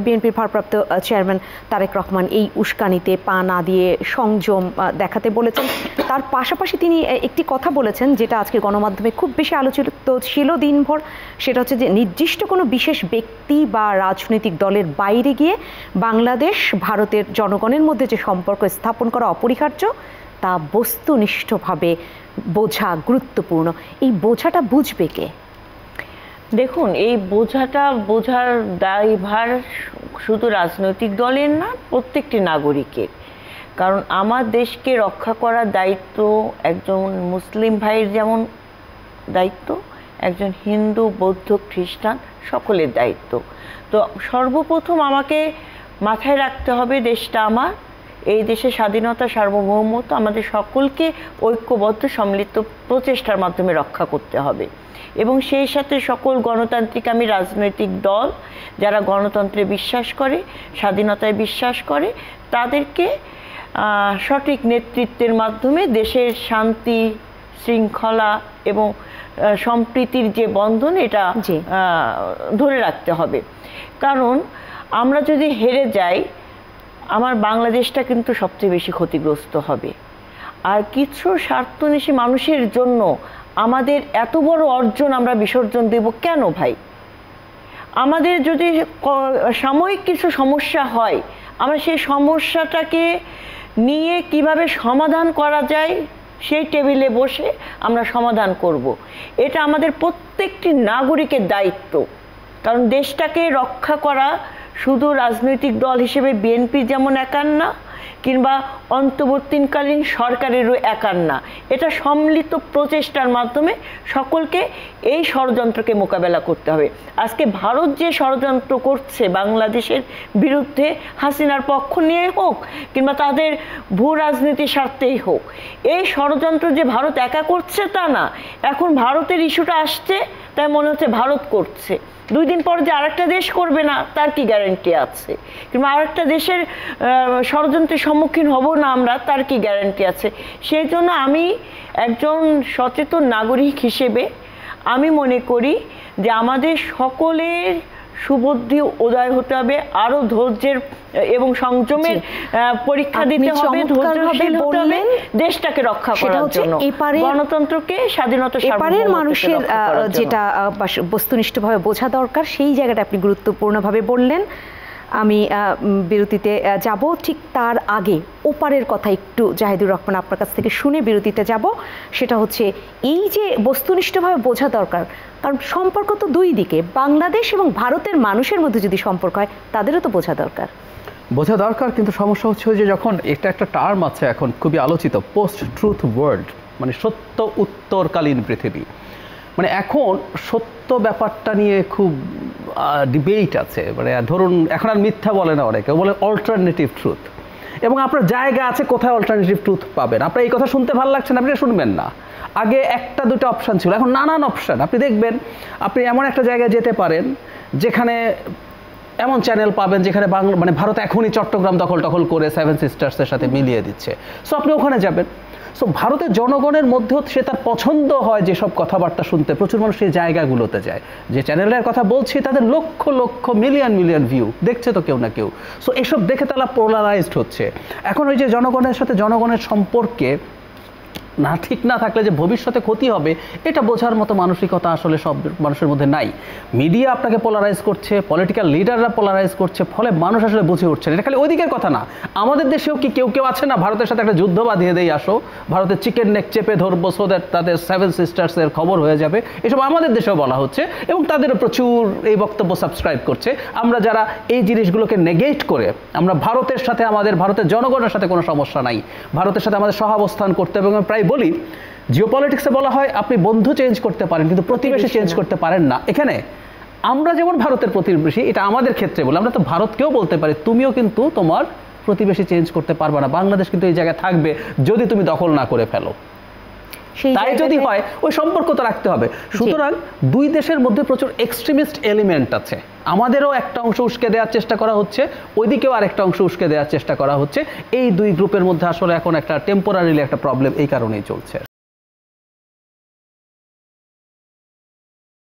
বিএনপির ভারপ্রাপ্ত চেয়ারম্যান তারেক রহমান এই উস্কানিতে পা না দিয়ে সংযম দেখাতে বলেছেন। তার পাশাপাশি তিনি একটি কথা বলেছেন যেটা আজকে গণমাধ্যমে খুব বেশি আলোচিত ছিল দিনভর, সেটা হচ্ছে যে নির্দিষ্ট কোনো বিশেষ ব্যক্তি বা রাজনৈতিক দলের বাইরে গিয়ে বাংলাদেশ ভারতের জনগণের মধ্যে যে সম্পর্ক স্থাপন করা অপরিহার্য তা বস্তুনিষ্ঠভাবে বোঝা গুরুত্বপূর্ণ। এই বোঝাটা বুঝবে কে? দেখুন, এই বোঝার দায়ভার শুধু রাজনৈতিক দলের না, প্রত্যেকটি নাগরিকের। কারণ আমার দেশকে রক্ষা করার দায়িত্ব একজন মুসলিম ভাইয়ের যেমন দায়িত্ব, একজন হিন্দু, বৌদ্ধ, খ্রিস্টান সকলের দায়িত্ব। তো সর্বপ্রথম আমাকে মাথায় রাখতে হবে দেশটা আমার, এই দেশের স্বাধীনতা, সার্বভৌমত্ব আমাদের সকলকে ঐক্যবদ্ধ সম্মিলিত প্রচেষ্টার মাধ্যমে রক্ষা করতে হবে। এবং সেই সাথে সকল গণতান্ত্রিক রাজনৈতিক দল যারা গণতন্ত্রে বিশ্বাস করে, স্বাধীনতায় বিশ্বাস করে, তাদেরকে সঠিক নেতৃত্বের মাধ্যমে দেশের শান্তি, শৃঙ্খলা এবং সম্প্রীতির যে বন্ধন, এটা ধরে রাখতে হবে। কারণ আমরা যদি হেরে যাই, আমার বাংলাদেশটা কিন্তু সবচেয়ে বেশি ক্ষতিগ্রস্ত হবে। আর কিছু স্বার্থন্বেষী মানুষের জন্য আমাদের এত বড় অর্জন আমরা বিসর্জন দেব কেন ভাই? আমাদের যদি সাময়িক কিছু সমস্যা হয়, আমরা সেই সমস্যাটাকে নিয়ে কিভাবে সমাধান করা যায় সেই টেবিলে বসে আমরা সমাধান করব। এটা আমাদের প্রত্যেকটি নাগরিকের দায়িত্ব। কারণ দেশটাকে রক্ষা করা শুধু রাজনৈতিক দল হিসেবে বিএনপি যেমন একার না, কিংবা অন্তর্বর্তীকালীন সরকারেরও একার না। এটা সম্মিলিত প্রচেষ্টার মাধ্যমে সকলকে এই ষড়যন্ত্রকে মোকাবেলা করতে হবে। আজকে ভারত যে ষড়যন্ত্র করছে বাংলাদেশের বিরুদ্ধে, হাসিনার পক্ষ নিয়ে হোক কিংবা তাদের ভূ রাজনীতির স্বার্থেই হোক, এই ষড়যন্ত্র যে ভারত একা করছে তা না। এখন ভারতের ইস্যুটা আসছে, তাই মনে হচ্ছে ভারত করছে। 2 দিন পর যে আরেকটা দেশ করবে না তার কি গ্যারান্টি আছে? কিংবা আরেকটা দেশের ষড়যন্ত্রের সম্মুখীন হব না আমরা, তার কি গ্যারান্টি আছে? সেই জন্য আমি একজন সচেতন নাগরিক হিসেবে আমি মনে করি যে আমাদের সকলের সুবুদ্ধি উদয় হতে হবে, আরো ধৈর্যের এবং সংযমের পরীক্ষা দিতে হবে, ধৈর্যশীল হতে হবে দেশটাকে রক্ষা করার জন্য, গণতন্ত্রকে, স্বাধীনতা, এপারের মানুষের যেটা বস্তুনিষ্ঠভাবে বোঝা দরকার সেই জায়গাটা আপনি গুরুত্বপূর্ণভাবে বললেন। আমি বিরতিতে যাব, ঠিক তার আগে ওপারের কথা একটু জাহিদুর রহমান আপনার কাছ থেকে শুনে বিরতিতে যাব। সেটা হচ্ছে এই যে বস্তুনিষ্ঠভাবে বোঝা দরকার, কারণ সম্পর্ক তো দুই দিকে, বাংলাদেশ এবং ভারতের মানুষের মধ্যে যদি সম্পর্ক হয় তাদেরও তো বোঝা দরকার। কিন্তু সমস্যা হচ্ছে যে যখন এটা একটা টার্ম আছে এখন খুবই আলোচিত, পোস্ট ট্রুথ ওয়ার্ল্ড, মানে সত্য উত্তরকালীন পৃথিবী। মানে এখন সত্য ব্যাপারটা নিয়ে খুব ডিবেট আছে। মানে ধরুন এখন আর মিথ্যা বলে না, অনেকে বলে অল্টারনেটিভ ট্রুথ। এবং আপনার জায়গা আছে কোথায় অল্টারনেটিভ ট্রুথ পাবেন। আপনার এই কথা শুনতে ভালো লাগছে না, আপনি শুনবেন না। আগে 1-2টা অপশান ছিল, এখন নানান অপশান। আপনি দেখবেন আপনি এমন একটা জায়গায় যেতে পারেন যেখানে এমন চ্যানেল পাবেন যেখানে মানে ভারত এখনই চট্টগ্রাম দখল করে 7 সিস্টার্সের সাথে মিলিয়ে দিচ্ছে। সো আপনি ওখানে যাবেন। সো ভারতের জনগণের মধ্যেও সে তার পছন্দ হয় যেসব কথাবার্তা শুনতে, প্রচুর মানুষ সেই জায়গাগুলোতে যায়। যে চ্যানেলের কথা বলছি তাদের লক্ষ লক্ষ মিলিয়ন ভিউ দেখছে তো কেউ না কেউ। সো এসব দেখে তারা পোলারাইজড হচ্ছে। এখন ওই যে জনগণের সাথে জনগণের সম্পর্কে না ঠিক না থাকলে যে ভবিষ্যতে ক্ষতি হবে, এটা বোঝার মতো মানসিকতা আসলে সব মানুষের মধ্যে নাই। মিডিয়া আপনাকে পোলারাইজ করছে, পলিটিক্যাল লিডাররা পোলারাইজ করছে, ফলে মানুষ আসলে বুঝে উঠছে না। এটা খালি ওইদিকের কথা না, আমাদের দেশেও কি কেউ আছে না ভারতের সাথে একটা যুদ্ধ বাঁধিয়ে দেই, আসো ভারতের চিকেন নেক চেপে ধরবো, সো দ্যাট তাদের 7 সিস্টার্সের খবর হয়ে যাবে। এসব আমাদের দেশেও বলা হচ্ছে এবং তাদেরও প্রচুর এই বক্তব্য সাবস্ক্রাইব করছে। আমরা যারা এই জিনিসগুলোকে নেগেট করে, আমরা ভারতের সাথে, আমাদের ভারতের জনগণের সাথে কোনো সমস্যা নাই, ভারতের সাথে আমাদের সহাবস্থান করতে হবে। এবং প্রায় বলি, জিওপলিটিক্সে বলা হয় আপনি বন্ধু চেঞ্জ করতে পারেন কিন্তু প্রতিবেশী চেঞ্জ করতে পারেন না। এখানে আমরা যেমন ভারতের প্রতিবেশী, এটা আমাদের ক্ষেত্রে বলে, আমরা তো ভারতকেও বলতে পারি তুমিও কিন্তু তোমার প্রতিবেশী চেঞ্জ করতে পারবে না। বাংলাদেশ কিন্তু এই জায়গায় থাকবে যদি তুমি দখল না করে ফেলো। তাই যদি হয় ওই সম্পর্ক তো রাখতে হবে। সুতরাং দুই দেশের মধ্যে প্রচুর এক্সট্রিমিস্ট এলিমেন্ট আছে। আমাদেরও একটা অংশ উস্কে দেওয়ার চেষ্টা করা হচ্ছে, ওইদিকেও আরেকটা অংশ উস্কে দেওয়ার চেষ্টা করা হচ্ছে। এই দুই গ্রুপের মধ্যে আসলে এখন একটা টেম্পোরারিলি একটা প্রবলেম এই কারণেই চলছে।